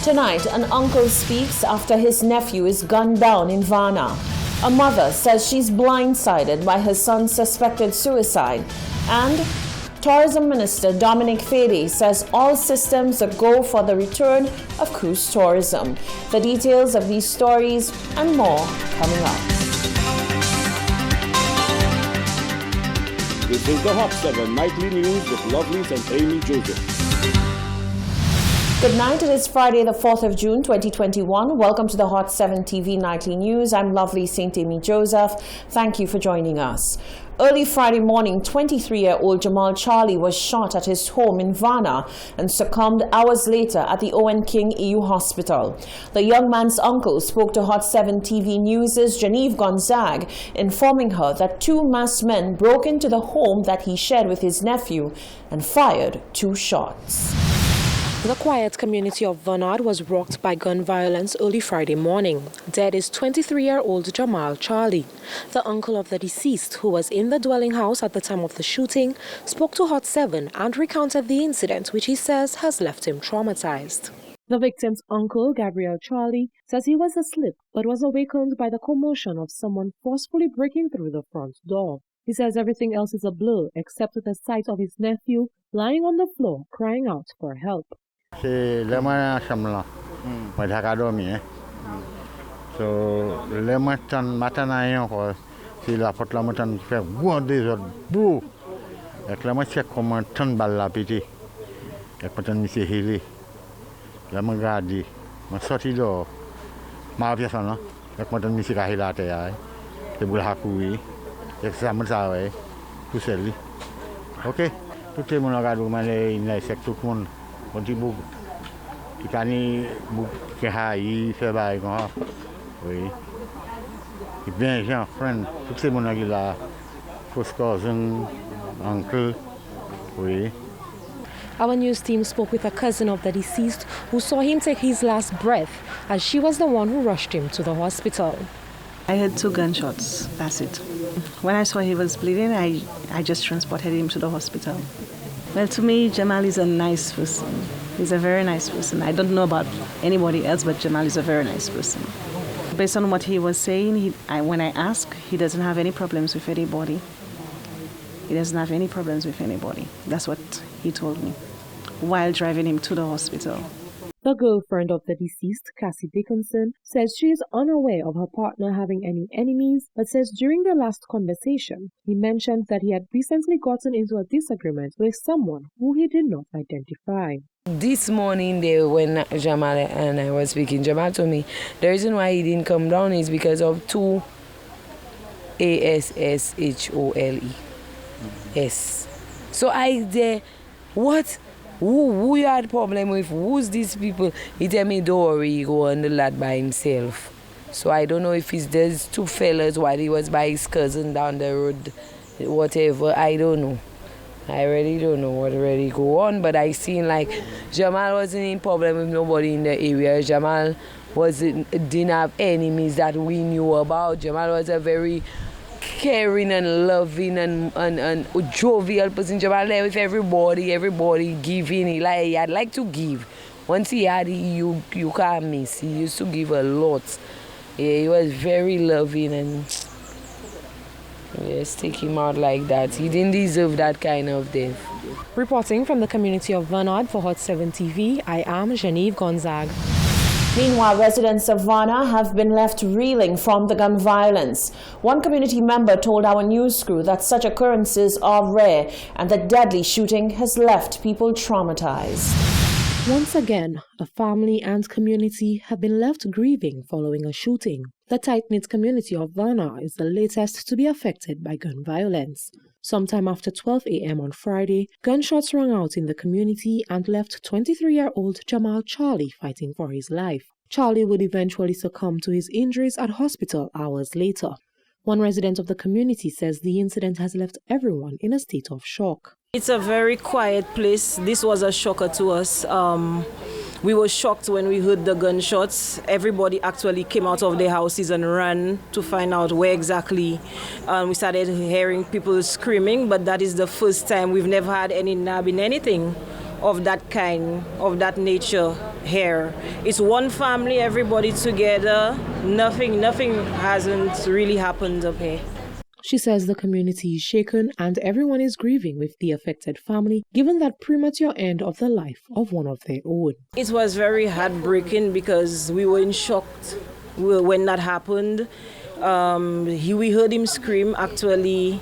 Tonight, an uncle speaks after his nephew is gunned down in Varna. A mother says she's blindsided by her son's suspected suicide. And Tourism Minister Dominic Fede says all systems are go for the return of cruise tourism. The details of these stories and more coming up. This is the Hot 7 Nightly News with Lovelace and Amy Joseph. Good night. It is Friday, the 4th of June, 2021. Welcome to the Hot 7 TV Nightly News. I'm Lovely St. Amy Joseph. Thank you for joining us. Early Friday morning, 23-year-old Jamal Charlie was shot at his home in Varna and succumbed hours later at the Owen King EU Hospital. The young man's uncle spoke to Hot 7 TV News' Genevieve Gonzague, informing her that two masked men broke into the home that he shared with his nephew and fired 2 shots. The quiet community of Varna was rocked by gun violence early Friday morning. Dead is 23-year-old Jamal Charlie. The uncle of the deceased, who was in the dwelling house at the time of the shooting, spoke to Hot 7 and recounted the incident, which he says has left him traumatized. The victim's uncle, Gabriel Charlie, says he was asleep but was awakened by the commotion of someone forcefully breaking through the front door. He says everything else is a blur except the sight of his nephew lying on the floor crying out for help. C'est le moyen chamla, moi j'ai dormi. So le matin encore, c'est la porte la matin qui fait beaucoup désordre, beaucoup. Et là moi check comment tant balle la pété. Et quand on s'est helé, là moi regarde, moi sorti dehors, ma personne là, et quand on s'est helé la terre, c'est pour la courir, et ça me ça ouais, tout seul. Ok, tout le monde regarde comment il est tout le monde. Quand il bouge, il fait bail comme ça. Oui. Et bien, j'ai un friend, tous ces gens qui là, first cousin, uncle, oui. Our news team spoke with a cousin of the deceased who saw him take his last breath, as she was the one who rushed him to the hospital. I heard 2 gunshots, that's it. When I saw he was bleeding, I just transported him to the hospital. Well, to me, Jamal is a nice person. He's a very nice person. I don't know about anybody else, but Jamal is a very nice person. Based on what he was saying, when I asked, he doesn't have any problems with anybody. He doesn't have any problems with anybody. That's what he told me while driving him to the hospital. The girlfriend of the deceased, Cassie Dickinson, says she is unaware of her partner having any enemies, but says during their last conversation, he mentioned that he had recently gotten into a disagreement with someone who he did not identify. This morning, when Jamal and I was speaking, Jamal told me the reason why he didn't come down is because of 2 ASSHOLE. S. So what? Who you had problem with? Who's these people? He tell me don't worry, he go on the lad by himself. So I don't know if there's 2 fellas while he was by his cousin down the road, whatever. I don't know. I really don't know what really go on, but I seen like Jamal wasn't in problem with nobody in the area. Jamal didn't have enemies that we knew about. Jamal was a very caring and loving and jovial person. Jamal there with everybody giving. He had like to give. Once he had, you can't miss. He used to give a lot. Yeah, he was very loving and yes, take him out like that. He didn't deserve that kind of death. Reporting from the community of Varna for Hot 7 TV, I am Genevieve Gonzague. Meanwhile, residents of Varna have been left reeling from the gun violence. One community member told our news crew that such occurrences are rare and the deadly shooting has left people traumatized. Once again, a family and community have been left grieving following a shooting. The tight-knit community of Varna is the latest to be affected by gun violence. Sometime after 12 a.m. on Friday, gunshots rang out in the community and left 23-year-old Jamal Charlie fighting for his life. Charlie would eventually succumb to his injuries at hospital hours later. One resident of the community says the incident has left everyone in a state of shock. It's a very quiet place. This was a shocker to us. We were shocked when we heard the gunshots. Everybody actually came out of their houses and ran to find out where exactly. We started hearing people screaming, but that is the first time. We've never had any nabbing, anything of that kind, of that nature here. It's one family, everybody together. Nothing hasn't really happened up here. She says the community is shaken and everyone is grieving with the affected family, given that premature end of the life of one of their own. It was very heartbreaking because we were in shock when that happened. We heard him scream, actually.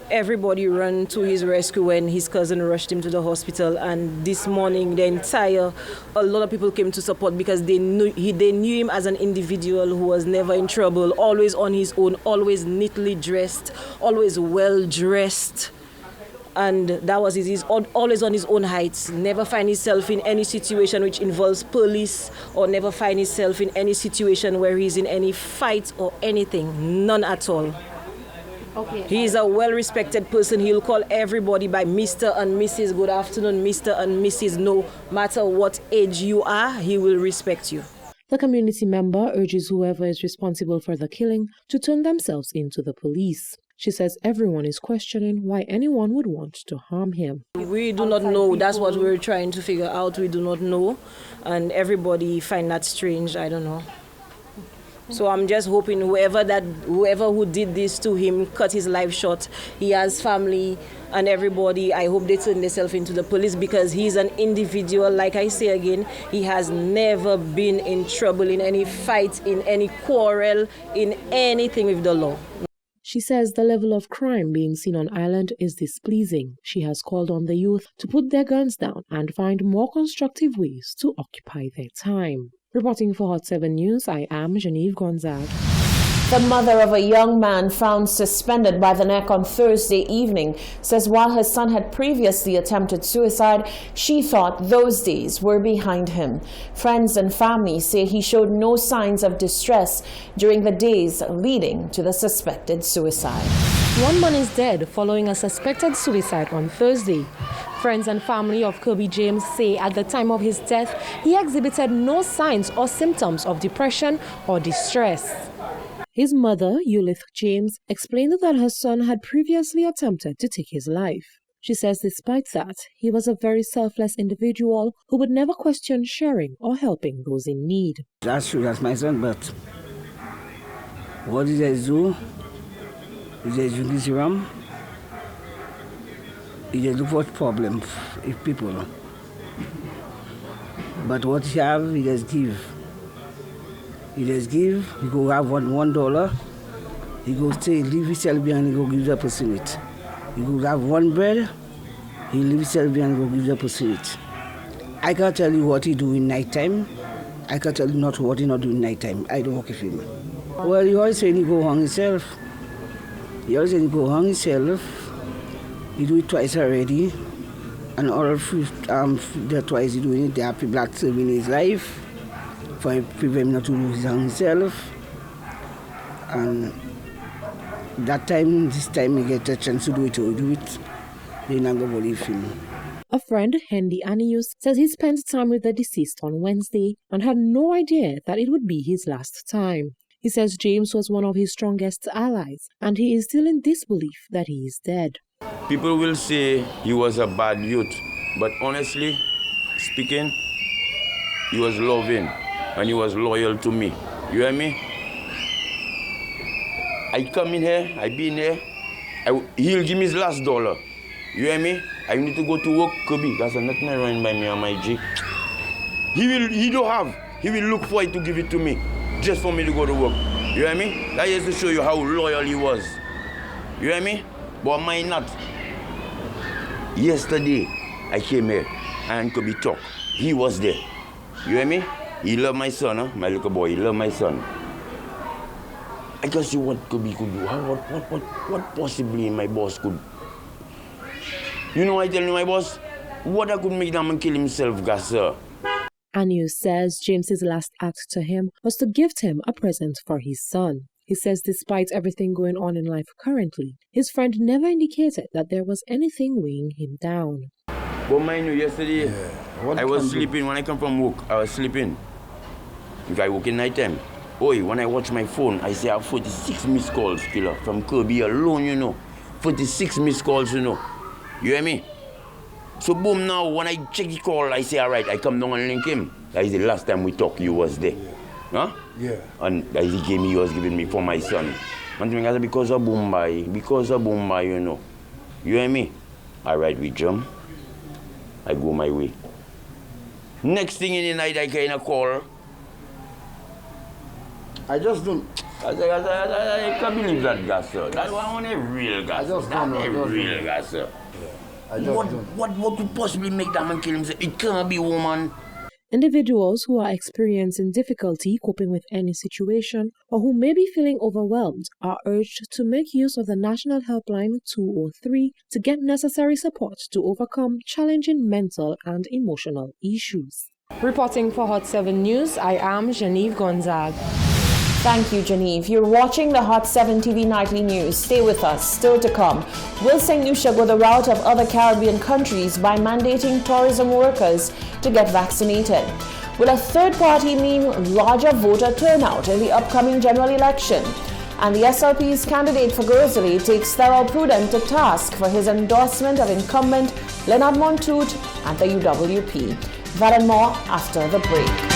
Everybody ran to his rescue when his cousin rushed him to the hospital. And this morning, a lot of people came to support because they knew him as an individual who was never in trouble, always on his own, always neatly dressed, always well dressed. And that was he's always on his own heights, never find himself in any situation which involves police, or never find himself in any situation where he's in any fight or anything, none at all. Okay. He is a well-respected person. He'll call everybody by Mr. and Mrs. Good afternoon, Mr. and Mrs. No matter what age you are, he will respect you. The community member urges whoever is responsible for the killing to turn themselves into the police. She says everyone is questioning why anyone would want to harm him. We do not know. That's what we're trying to figure out. We do not know. And everybody find that strange. I don't know. So I'm just hoping whoever who did this to him, cut his life short. He has family and everybody. I hope they turn themselves into the police because he's an individual. Like I say again, he has never been in trouble, in any fight, in any quarrel, in anything with the law. She says the level of crime being seen on island is displeasing. She has called on the youth to put their guns down and find more constructive ways to occupy their time. Reporting for Hot 7 News, I am Genevieve Gonzague. The mother of a young man found suspended by the neck on Thursday evening says while her son had previously attempted suicide, she thought those days were behind him. Friends and family say he showed no signs of distress during the days leading to the suspected suicide. One man is dead following a suspected suicide on Thursday. Friends and family of Kirby James say at the time of his death, he exhibited no signs or symptoms of depression or distress. His mother, Eulith James, explained that her son had previously attempted to take his life. She says despite that, he was a very selfless individual who would never question sharing or helping those in need. That's true, that's my son, but what did I do? He just drink his rum. He just look for problems with people. But what he have, he just give. He just give, he go have $1, he go stay, leave himself behind, he go give the person it. He go have one bread, he leave himself behind, he go give the person it. I can't tell you what he do in nighttime. I can't tell you not what he not do in nighttime. I don't work with him. Well, he always say he go hang himself. He always say he go hang himself. He do it twice already. And all the twice he doing it, there are people that saving his life. For prevent him not to lose himself. And this time he get a chance to do it, or do it, they not going to believe him. A friend, Hendy Anius, says he spent time with the deceased on Wednesday and had no idea that it would be his last time. He says James was one of his strongest allies, and he is still in disbelief that he is dead. People will say he was a bad youth, but honestly speaking, he was loving. And he was loyal to me. You hear me? I come in here, I be in here, he'll give me his last $1. You hear me? I need to go to work, Kirby. That's nothing around by me and my G. He will look for it to give it to me, just for me to go to work. You hear me? That is to show you how loyal he was. You hear me? But mine not. Yesterday, I came here and Kirby talk. He was there. You hear me? He love my son, huh? My little boy, he love my son. I just see what Kirby could do. What possibly my boss could. You know I tell you, my boss, what I could make them kill himself, guys, sir. Anius says James's last act to him was to gift him a present for his son. He says despite everything going on in life currently, his friend never indicated that there was anything weighing him down. But mind you, yesterday, I was sleeping. When I come from work, I was sleeping. If I work in night time, when I watch my phone, I see I have 46 missed calls, killer, from Kirby alone, you know. 46 missed calls, you know. You hear me? So boom, now when I check the call, I say, all right, I come down and link him. That is the last time we talked, you was there. Huh? Yeah. And that he was giving me for my son. And I said, because of Bombay, you know. You hear me? All right, we jump. I go my way. Next thing in the night, I get a call. I just don't. I can't believe that, guy, sir. That one a real guy. I just don't know. A real guy, sir. I just don't. What could possibly make that man kill himself? It can't be woman. Individuals who are experiencing difficulty coping with any situation or who may be feeling overwhelmed are urged to make use of the National Helpline 203 to get necessary support to overcome challenging mental and emotional issues. Reporting for Hot 7 News, I am Genevieve Gonzague. Thank you, Genevieve. You're watching the Hot 7 TV Nightly News. Stay with us. Still to come, will St. Lucia go the route of other Caribbean countries by mandating tourism workers to get vaccinated? Will a third party mean larger voter turnout in the upcoming general election? And the SLP's candidate for Gursley takes Thurl Prudent to task for his endorsement of incumbent Leonard Montoute at the UWP. That and more after the break.